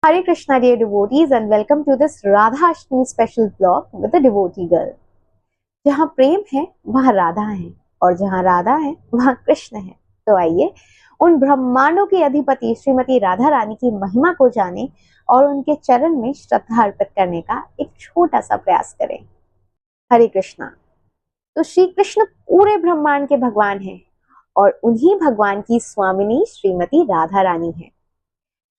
Hare Krishna dear devotees and welcome to this Radha Ashtami special vlog with a devotee girl। जहाँ प्रेम है वहाँ राधा है और जहाँ राधा है वहाँ कृष्ण है। तो आइए उन ब्रह्मांडों की अधिपति श्रीमती राधा रानी की महिमा को जाने और उनके चरण में श्रद्धा अर्पित करने का एक छोटा सा प्रयास करें। हरे कृष्णा। तो श्री कृष्ण पूरे ब्रह्मांड के भगवान हैं और उन्हीं भगवान की स्वामिनी श्रीमती राधा रानी है।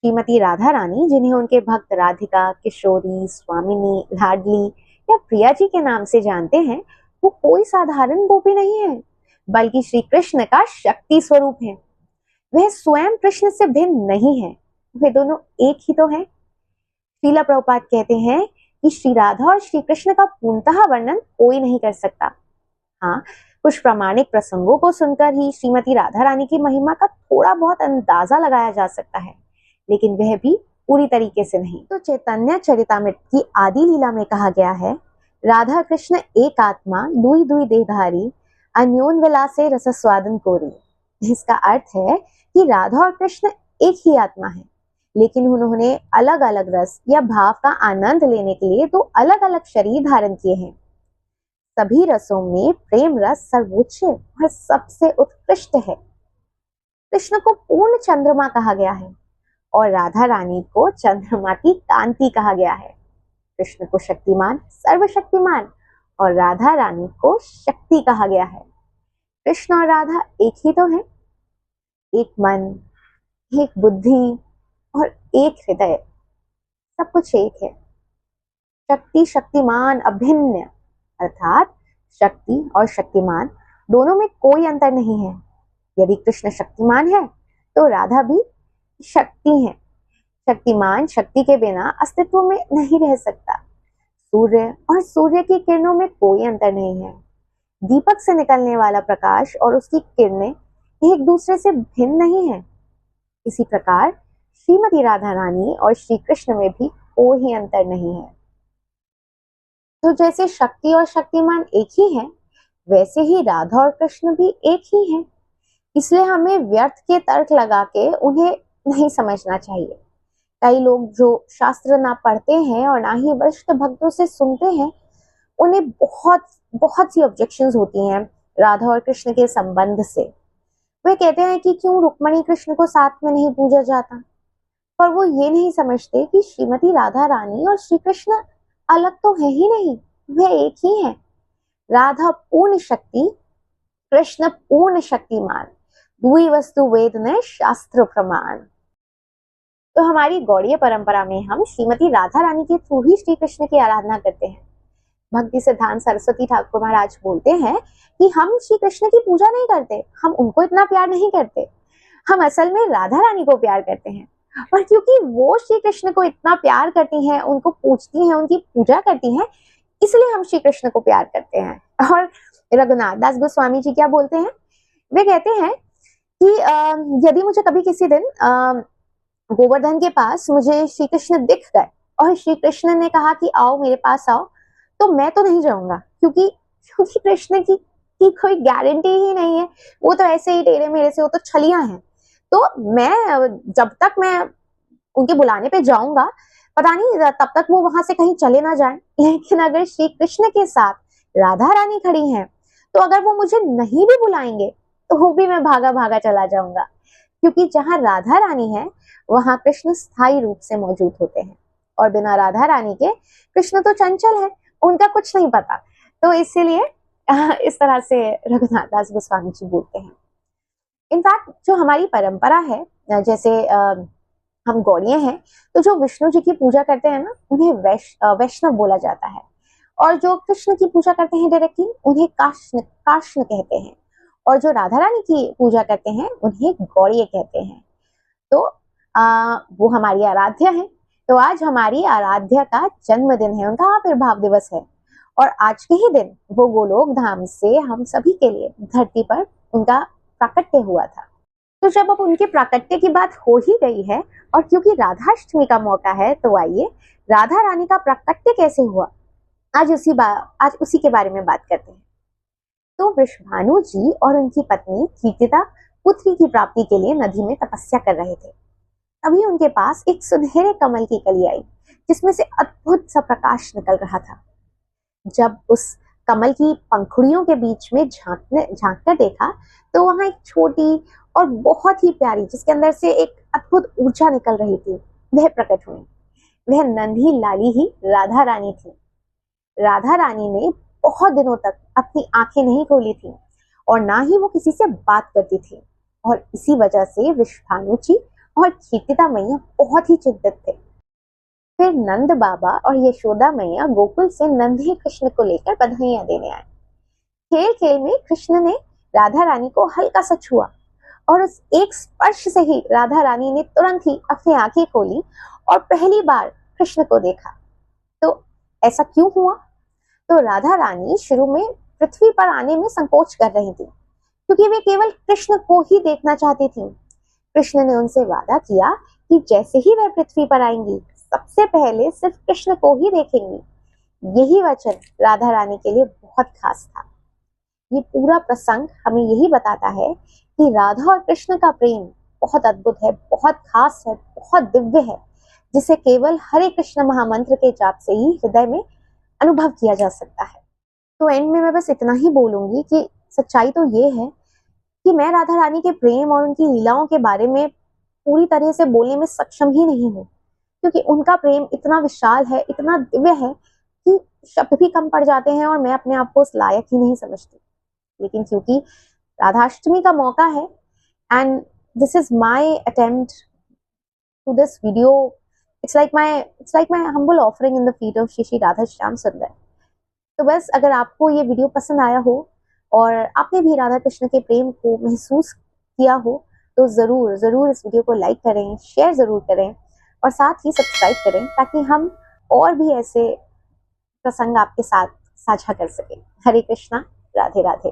श्रीमती राधा रानी, जिन्हें उनके भक्त राधिका, किशोरी, स्वामिनी, लाडली या प्रिया जी के नाम से जानते हैं, वो कोई साधारण गोपी नहीं है, बल्कि श्री कृष्ण का शक्ति स्वरूप है। वह स्वयं कृष्ण से भिन्न नहीं है, वे दोनों एक ही तो हैं। श्रीला प्रभुपाद कहते हैं कि श्री राधा और श्री कृष्ण का पूर्णतः वर्णन कोई नहीं कर सकता। हाँ, कुछ प्रामाणिक प्रसंगों को सुनकर ही श्रीमती राधा रानी की महिमा का थोड़ा बहुत अंदाजा लगाया जा सकता है, लेकिन वह भी पूरी तरीके से नहीं। तो चैतन्य चरितामृत की आदि लीला में कहा गया है, राधा कृष्ण एक आत्मा दुई दुई देहधारी अन्योन विलासे रसस्वादन कोरी। जिसका अर्थ है कि राधा और कृष्ण एक ही आत्मा है, लेकिन उन्होंने अलग अलग रस या भाव का आनंद लेने के लिए दो अलग अलग शरीर धारण किए हैं। सभी रसों में प्रेम रस सर्वोच्च और सबसे उत्कृष्ट है। कृष्ण को पूर्ण चंद्रमा कहा गया है और राधा रानी को चंद्रमा की कांति कहा गया है। कृष्ण को शक्तिमान, सर्वशक्तिमान और राधा रानी को शक्ति कहा गया है। कृष्ण और राधा एक ही तो है, एक मन, एक बुद्धि और एक हृदय, सब कुछ एक है। शक्ति शक्तिमान अभिन्न, अर्थात शक्ति और शक्तिमान दोनों में कोई अंतर नहीं है। यदि कृष्ण शक्तिमान है तो राधा भी शक्ति है। शक्तिमान शक्ति के बिना अस्तित्व में नहीं रह सकता। सूर्य और सूर्य की किरणों में कोई अंतर नहीं है। दीपक से निकलने वाला प्रकाश और उसकी किरणें एक दूसरे से भिन्न नहीं है। इसी प्रकार श्रीमती राधा रानी और श्री कृष्ण में भी कोई अंतर नहीं है। तो जैसे शक्ति और शक्तिमान एक ही है, वैसे ही राधा और कृष्ण भी एक ही हैं। इसलिए हमें व्यर्थ के तर्क लगा के उन्हें नहीं समझना चाहिए। कई लोग जो शास्त्र ना पढ़ते हैं और ना ही वरिष्ठ भक्तों से सुनते हैं, उन्हें बहुत सी ऑब्जेक्शंस होती हैं राधा और कृष्ण के संबंध से। वे कहते हैं कि क्यों रुक्मणी कृष्ण को साथ में नहीं पूजा जाता, पर वो ये नहीं समझते कि श्रीमती राधा रानी और श्री कृष्ण अलग तो है ही नहीं, वे एक ही हैं। राधा पूर्ण शक्ति, कृष्ण पूर्ण शक्तिमान, दुई वस्तु वेद ने शास्त्र प्रमाण। तो हमारी गौड़ीय परंपरा में हम श्रीमती राधा रानी के थ्रू ही श्री कृष्ण की आराधना करते हैं। भक्ति सिद्धांत सरस्वती ठाकुर महाराज बोलते हैं कि हम श्री कृष्ण की पूजा नहीं करते, हम उनको इतना प्यार नहीं करते, हम असल में राधा रानी को प्यार करते हैं। और क्योंकि वो श्री कृष्ण को इतना प्यार करती हैं, उनको पूजती हैं, उनकी पूजा करती हैं, इसलिए हम श्री कृष्ण को प्यार करते हैं। और रघुनाथ दास गोस्वामी जी क्या बोलते हैं, वे कहते हैं कि यदि मुझे कभी किसी दिन गोवर्धन के पास मुझे श्री कृष्ण दिख गए और श्री कृष्ण ने कहा कि आओ मेरे पास आओ, तो मैं तो नहीं जाऊंगा, क्योंकि कृष्ण की कोई गारंटी ही नहीं है। वो तो ऐसे ही टेढ़े मेढ़े से, वो तो छलियां हैं। तो मैं जब तक मैं उनके बुलाने पे जाऊंगा, पता नहीं तब तक वो वहां से कहीं चले ना जाएं। लेकिन अगर श्री कृष्ण के साथ राधा रानी खड़ी हैं, तो अगर वो मुझे नहीं भी बुलाएंगे तो वो भी मैं भागा भागा चला जाऊंगा, क्योंकि जहां राधा रानी है वहां कृष्ण स्थायी रूप से मौजूद होते हैं। और बिना राधा रानी के कृष्ण तो चंचल है, उनका कुछ नहीं पता। तो इसीलिए इस तरह से रघुनाथ दास गोस्वामी जी बोलते हैं। इनफैक्ट जो हमारी परंपरा है, जैसे हम गौड़िये हैं, तो जो विष्णु जी की पूजा करते हैं ना, उन्हें वैष्णव बोला जाता है। और जो कृष्ण की पूजा करते हैं डायरेक्टली, उन्हें काष्ण कहते हैं। और जो राधा रानी की पूजा करते हैं, उन्हें गौड़िये कहते हैं। तो वो हमारी आराध्या है। तो आज हमारी आराध्या का जन्मदिन है, उनका आविर्भाव दिवस है। और आज के ही दिन वो गोलोक धाम से हम सभी के लिए धरती पर उनका प्राकट्य हुआ था। तो जब अब उनके प्राकट्य की बात हो ही गई है, और क्योंकि राधाष्टमी का मौका है, तो आइए राधा रानी का प्राकट्य कैसे हुआ, आज उसी के बारे में बात करते हैं। तो वृषभानु जी और उनकी पत्नी कीर्तिदा पुत्री की प्राप्ति के लिए नदी में तपस्या कर रहे थे। तभी उनके पास एक सुनहरे कमल की कली आई जिसमें से अद्भुत सा प्रकाश निकल रहा था। जब उस कमल की पंखुड़ियों के बीच में झांक कर देखा तो वहां एक छोटी और बहुत ही प्यारी, जिसके अंदर से एक अद्भुत ऊर्जा निकल रही थी, वह प्रकट हुई। वह नन्ही लाली ही राधा रानी थी। राधा रानी ने बहुत दिनों तक अपनी आंखें नहीं खोली थी और ना ही वो किसी से बात करती थी, और इसी वजह से विश्वामित्र जी और क्षितिजा मैया बहुत ही चिंतित थे। फिर नंद बाबा और यशोदा मैया गोकुल से नन्हे कृष्ण को लेकर बधाइयां देने आए। खेल खेल में कृष्ण ने राधा रानी को हल्का सा छुआ और उस एक स्पर्श से ही राधा रानी ने तुरंत ही अपनी आंखें खोली और पहली बार कृष्ण को देखा। तो ऐसा क्यों हुआ? तो राधा रानी शुरू में पृथ्वी पर आने में संकोच कर रही थी, क्योंकि वे केवल कृष्ण को ही देखना चाहती थी। कृष्ण ने उनसे वादा किया कि जैसे ही वह पृथ्वी पर आएंगी सबसे पहले सिर्फ कृष्ण को ही देखेंगी। यही वचन राधा रानी के लिए बहुत खास था। ये पूरा प्रसंग हमें यही बताता है कि राधा और कृष्ण का प्रेम बहुत अद्भुत है, बहुत खास है, बहुत दिव्य है, जिसे केवल हरे कृष्ण महामंत्र के जाप से ही हृदय में अनुभव किया जा सकता है। तो एंड में मैं बस इतना ही बोलूंगी कि सच्चाई तो ये है कि मैं राधा रानी के प्रेम और उनकी लीलाओं के बारे में पूरी तरह से बोलने में सक्षम ही नहीं हूँ, क्योंकि उनका प्रेम इतना विशाल है, इतना दिव्य है कि शब्द भी कम पड़ जाते हैं और मैं अपने आप को उस लायक ही नहीं समझती। लेकिन क्योंकि राधाष्टमी का मौका है and this is my attempt to this video, it's like my humble offering in the feet of Shri Shri Radha Shyam Sundar. तो बस अगर आपको ये वीडियो पसंद आया हो और आपने भी राधा कृष्ण के प्रेम को महसूस किया हो तो जरूर जरूर इस वीडियो को लाइक करें, शेयर जरूर करें और साथ ही सब्सक्राइब करें, ताकि हम और भी ऐसे प्रसंग आपके साथ साझा कर सकें। हरे कृष्णा, राधे राधे।